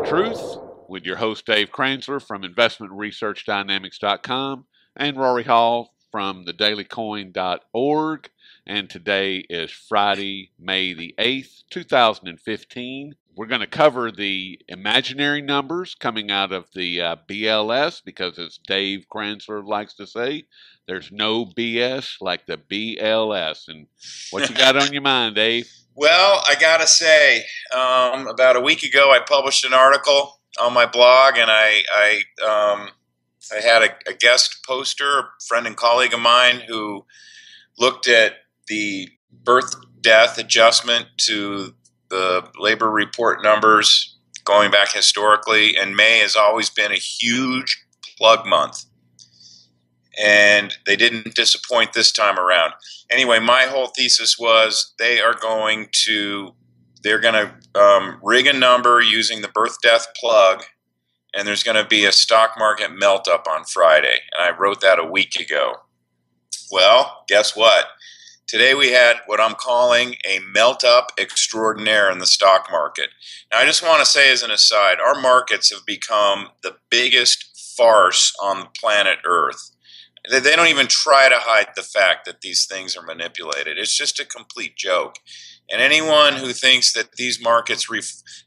Truth with your host Dave Kranzler from investmentresearchdynamics.com and Rory Hall from thedailycoin.org. And today is Friday, May the 8th, 2015. We're going to cover the imaginary numbers coming out of the BLS because, as Dave Kranzler likes to say, there's no BS like the BLS. And what you got on your mind, Dave? Well, I got to say, about a week ago, I published an article on my blog, and I had a guest poster, a friend and colleague of mine, who looked at the birth-death adjustment to the labor report numbers going back historically, and May has always been a huge plug month. And they didn't disappoint this time around. Anyway, my whole thesis was they're going to rig a number using the birth-death plug, and there's going to be a stock market melt-up on Friday. And I wrote that a week ago. Well, guess what? Today we had what I'm calling a melt-up extraordinaire in the stock market. Now, I just want to say as an aside, our markets have become the biggest farce on the planet Earth. They don't even try to hide the fact that these things are manipulated. It's just a complete joke. And anyone who thinks that these markets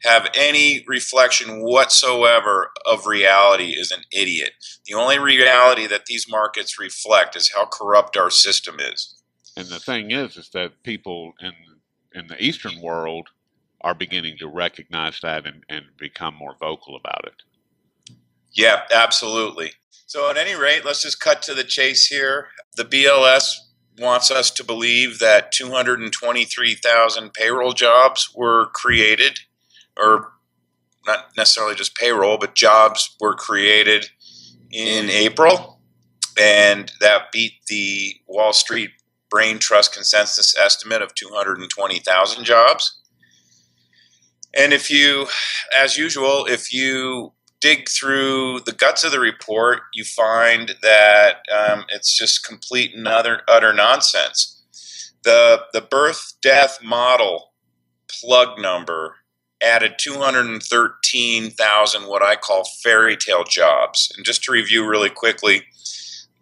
have any reflection whatsoever of reality is an idiot. The only reality that these markets reflect is how corrupt our system is. And the thing is that people in the Eastern world are beginning to recognize that and become more vocal about it. Yeah, absolutely. So at any rate, let's just cut to the chase here. The BLS wants us to believe that 223,000 payroll jobs were created, or not necessarily just payroll, but jobs were created in April, and that beat the Wall Street Brain Trust consensus estimate of 220,000 jobs. And if you, as usual, if you dig through the guts of the report, you find that it's just complete and utter nonsense. The birth-death model plug number added 213,000 what I call fairy tale jobs. And just to review really quickly,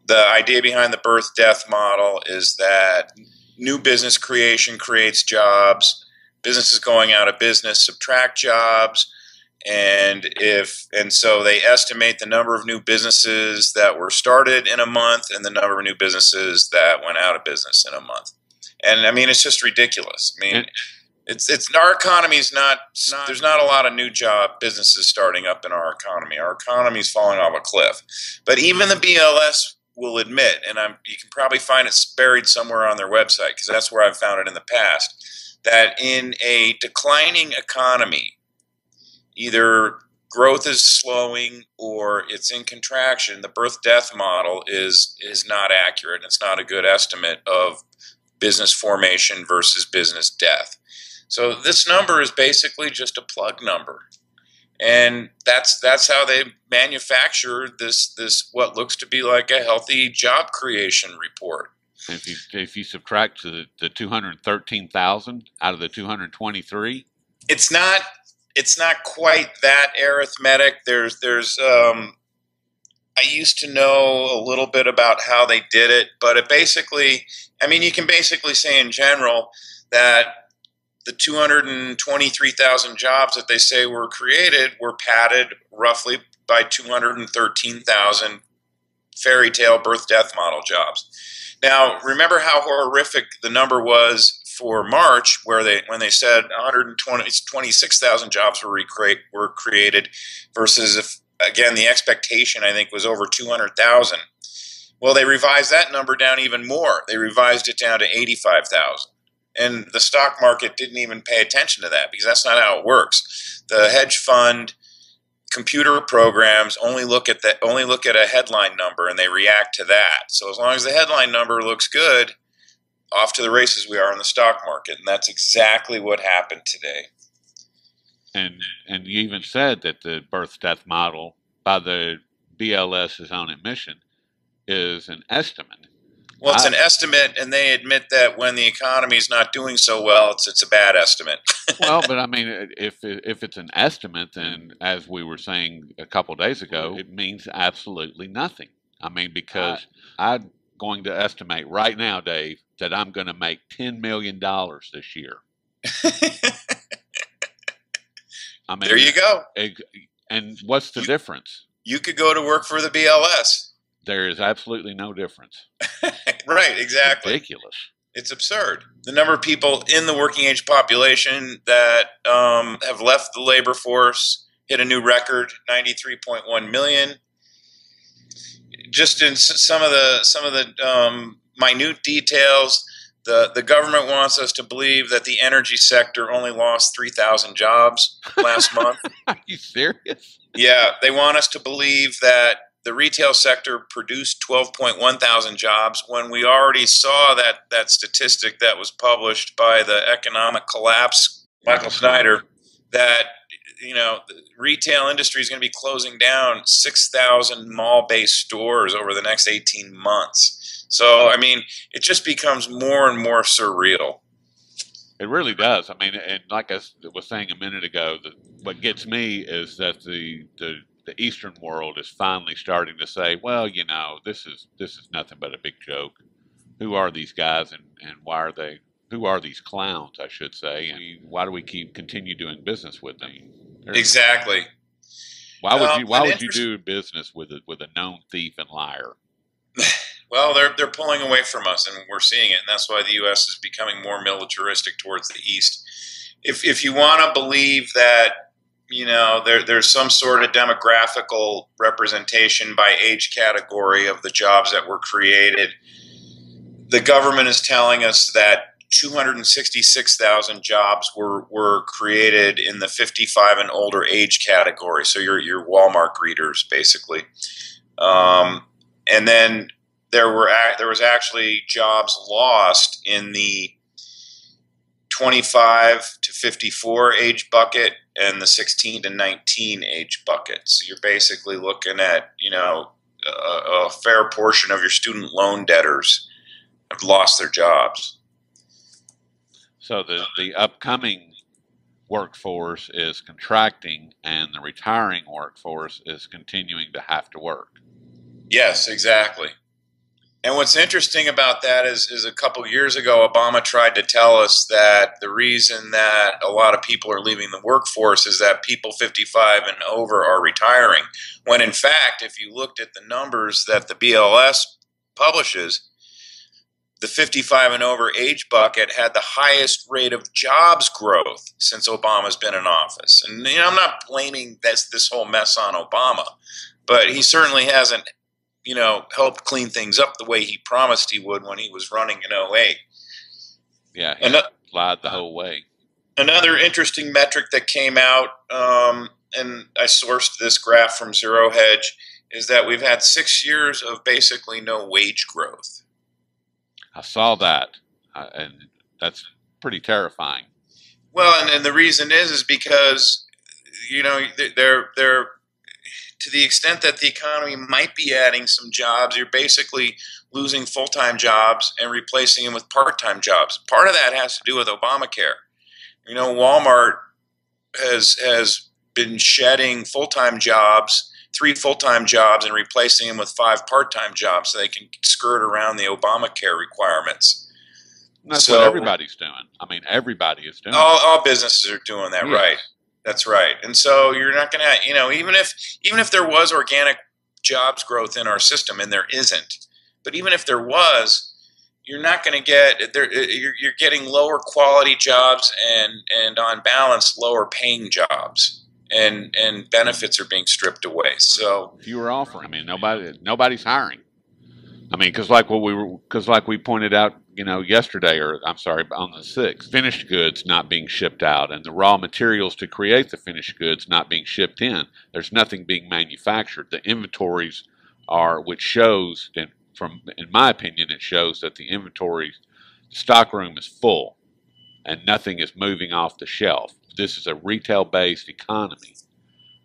the idea behind the birth-death model is that new business creation creates jobs, businesses going out of business subtract jobs, and so they estimate the number of new businesses that were started in a month and the number of new businesses that went out of business in a month. And I mean, it's just ridiculous. I mean, it's our economy is not there's not a lot of new businesses starting up in our economy. Our economy is falling off a cliff. But even the BLS will admit, and you can probably find it buried somewhere on their website because that's where I've found it in the past, that in a declining economy, either growth is slowing or it's in contraction, the birth-death model is not accurate. It's not a good estimate of business formation versus business death. So this number is basically just a plug number. And that's how they manufacture this what looks to be like a healthy job creation report. If you subtract the 213,000 out of the 223, it's not quite that arithmetic. There's I used to know a little bit about how they did it, but it basically, I mean, you can basically say in general that the 223,000 jobs that they say were created were padded roughly by 213,000 fairy tale birth-death model jobs. Now, remember how horrific the number was for March, when they said 126,000 jobs were created, versus again the expectation I think was over 200,000. Well, they revised that number down even more. They revised it down to 85,000. And the stock market didn't even pay attention to that because that's not how it works. The hedge fund computer programs only look at a headline number and they react to that. So as long as the headline number looks good, off to the races we are in the stock market, and that's exactly what happened today. And you even said that the birth-death model by the BLS's own admission is an estimate. Well, it's an estimate, and they admit that when the economy is not doing so well, it's a bad estimate. Well, but I mean, if it's an estimate, then as we were saying a couple days ago, it means absolutely nothing. I mean, because I'm going to estimate right now, Dave, that I'm going to make $10 million this year. I mean, There you go. And what's the difference? You could go to work for the BLS. There is absolutely no difference. Right, exactly. Ridiculous. It's absurd. The number of people in the working age population that have left the labor force hit a new record, 93.1 million. Just in some of the minute details, the government wants us to believe that the energy sector only lost 3,000 jobs last month. Are you serious? Yeah, they want us to believe that the retail sector produced 12.1 thousand jobs when we already saw that statistic that was published by the economic collapse, Michael Snyder, that the retail industry is going to be closing down 6,000 mall-based stores over the next 18 months. So, I mean, it just becomes more and more surreal. It really does. I mean, and like I was saying a minute ago, what gets me is that the Eastern world is finally starting to say, well, this is nothing but a big joke. Who are these guys, and why are they? Who are these clowns, I should say, and why do we continue doing business with them? Exactly. Why would you do business with a known thief and liar? Well, they're pulling away from us, and we're seeing it, and that's why the U.S. is becoming more militaristic towards the East. If you want to believe that there's some sort of demographical representation by age category of the jobs that were created, the government is telling us that 266,000 jobs were created in the 55 and older age category. So your Walmart greeters, basically. And then there was actually jobs lost in the 25 to 54 age bucket and the 16 to 19 age bucket. So you're basically looking at a fair portion of your student loan debtors have lost their jobs. So the upcoming workforce is contracting, and the retiring workforce is continuing to have to work. Yes, exactly. And what's interesting about that is a couple of years ago, Obama tried to tell us that the reason that a lot of people are leaving the workforce is that people 55 and over are retiring. When in fact, if you looked at the numbers that the BLS publishes, the 55 and over age bucket had the highest rate of jobs growth since Obama's been in office. And I'm not blaming this whole mess on Obama, but he certainly hasn't helped clean things up the way he promised he would when he was running in 08. Yeah, he lied the whole way. Another interesting metric that came out, and I sourced this graph from Zero Hedge, is that we've had 6 years of basically no wage growth. I saw that, and that's pretty terrifying. Well, and the reason is because they're to the extent that the economy might be adding some jobs, you're basically losing full-time jobs and replacing them with part-time jobs. Part of that has to do with Obamacare. Walmart has been shedding full-time jobs, 3 full-time jobs, and replacing them with 5 part-time jobs so they can skirt around the Obamacare requirements. And that's what everybody's doing. I mean, everybody is doing all businesses are doing that, yes. Right. That's right. And so you're not going to, even if there was organic jobs growth in our system, and there isn't, but even if there was, you're not going to get there. You're getting lower quality jobs and on balance lower paying jobs, and benefits are being stripped away. So fewer offering. I mean, nobody's hiring. I mean, because like we pointed out, yesterday, or I'm sorry, on the 6th, finished goods not being shipped out, and the raw materials to create the finished goods not being shipped in. There's nothing being manufactured. The inventories are, which shows, in my opinion, it shows that the inventory stock room is full, and nothing is moving off the shelf. This is a retail-based economy,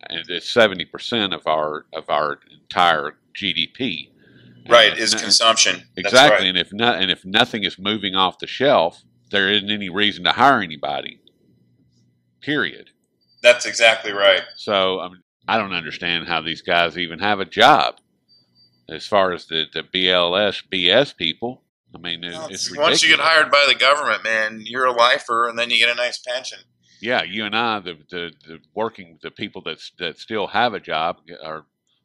and it's 70% of our entire GDP. Right, is consumption. Exactly, That's and right. if nothing is moving off the shelf, there isn't any reason to hire anybody. period. That's exactly right. So I don't understand how these guys even have a job. As far as the BLS BS people, I mean, it's ridiculous. Once you get hired by the government, man, you're a lifer, and then you get a nice pension. Yeah, you and I, the people that still have a job,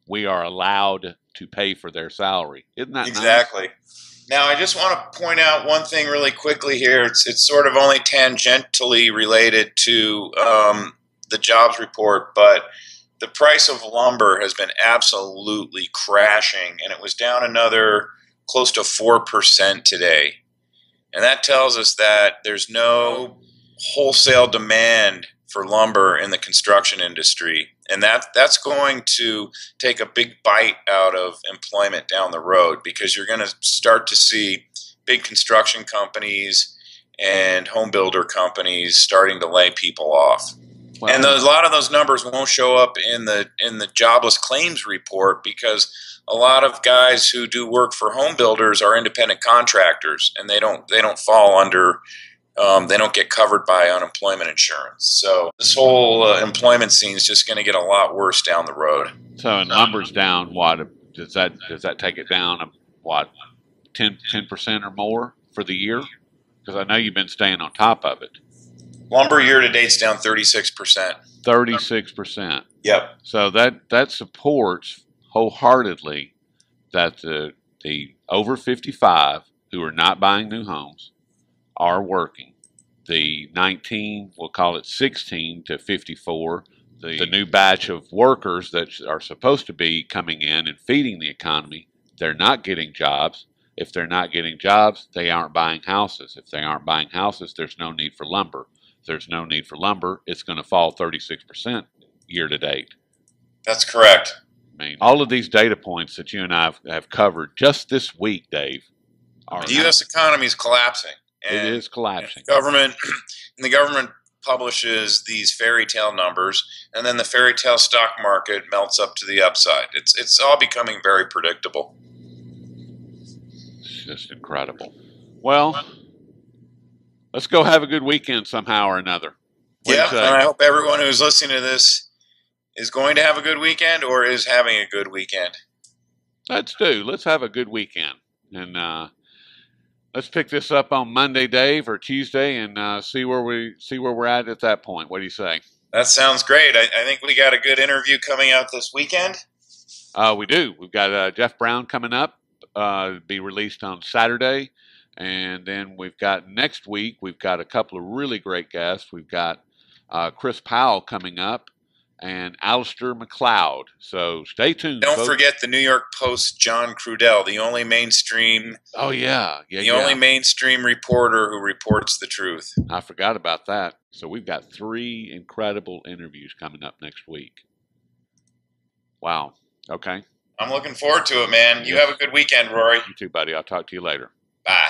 we are allowed to pay for their salary. Isn't that exactly nice? Now, I just want to point out one thing really quickly here. It's sort of only tangentially related to the jobs report, but the price of lumber has been absolutely crashing, and it was down another close to 4% today. And that tells us that there's no wholesale demand for lumber in the construction industry. And that's going to take a big bite out of employment down the road, because you're going to start to see big construction companies and home builder companies starting to lay people off. Well, and a lot of those numbers won't show up in the jobless claims report, because a lot of guys who do work for home builders are independent contractors, and they don't fall under they don't get covered by unemployment insurance. So this whole employment scene is just going to get a lot worse down the road. So, and lumber's down. What does that take it down? What 10% or more for the year? Because I know you've been staying on top of it. Lumber year to date's down 36%. 36%. Yep. So that supports wholeheartedly that the over 55 who are not buying new homes are working. The 19, we'll call it 16 to 54, the new batch of workers that are supposed to be coming in and feeding the economy, they're not getting jobs. If they're not getting jobs, they aren't buying houses. If they aren't buying houses, there's no need for lumber. If there's no need for lumber, it's going to fall 36% year to date. That's correct. I mean, all of these data points that you and I have covered just this week, Dave, the U.S. economy is collapsing. It is collapsing. The government publishes these fairy tale numbers, and then the fairy tale stock market melts up to the upside. It's all becoming very predictable. It's just incredible. Well, let's go have a good weekend somehow or another. Yeah, and I hope everyone who's listening to this is going to have a good weekend or is having a good weekend. Let's have a good weekend. And let's pick this up on Monday, Dave, or Tuesday, and see where we're at that point. What do you say? That sounds great. I think we got a good interview coming out this weekend. We do. We've got Jeff Brown coming up, be released on Saturday, and then we've got next week. We've got a couple of really great guests. We've got Chris Powell coming up, and Alistair McLeod. So stay tuned. Don't forget the New York Post, John Crudell, the only mainstream. Oh yeah, only mainstream reporter who reports the truth. I forgot about that. So we've got 3 incredible interviews coming up next week. Wow. Okay. I'm looking forward to it, man. You have a good weekend, Rory. You too, buddy. I'll talk to you later. Bye.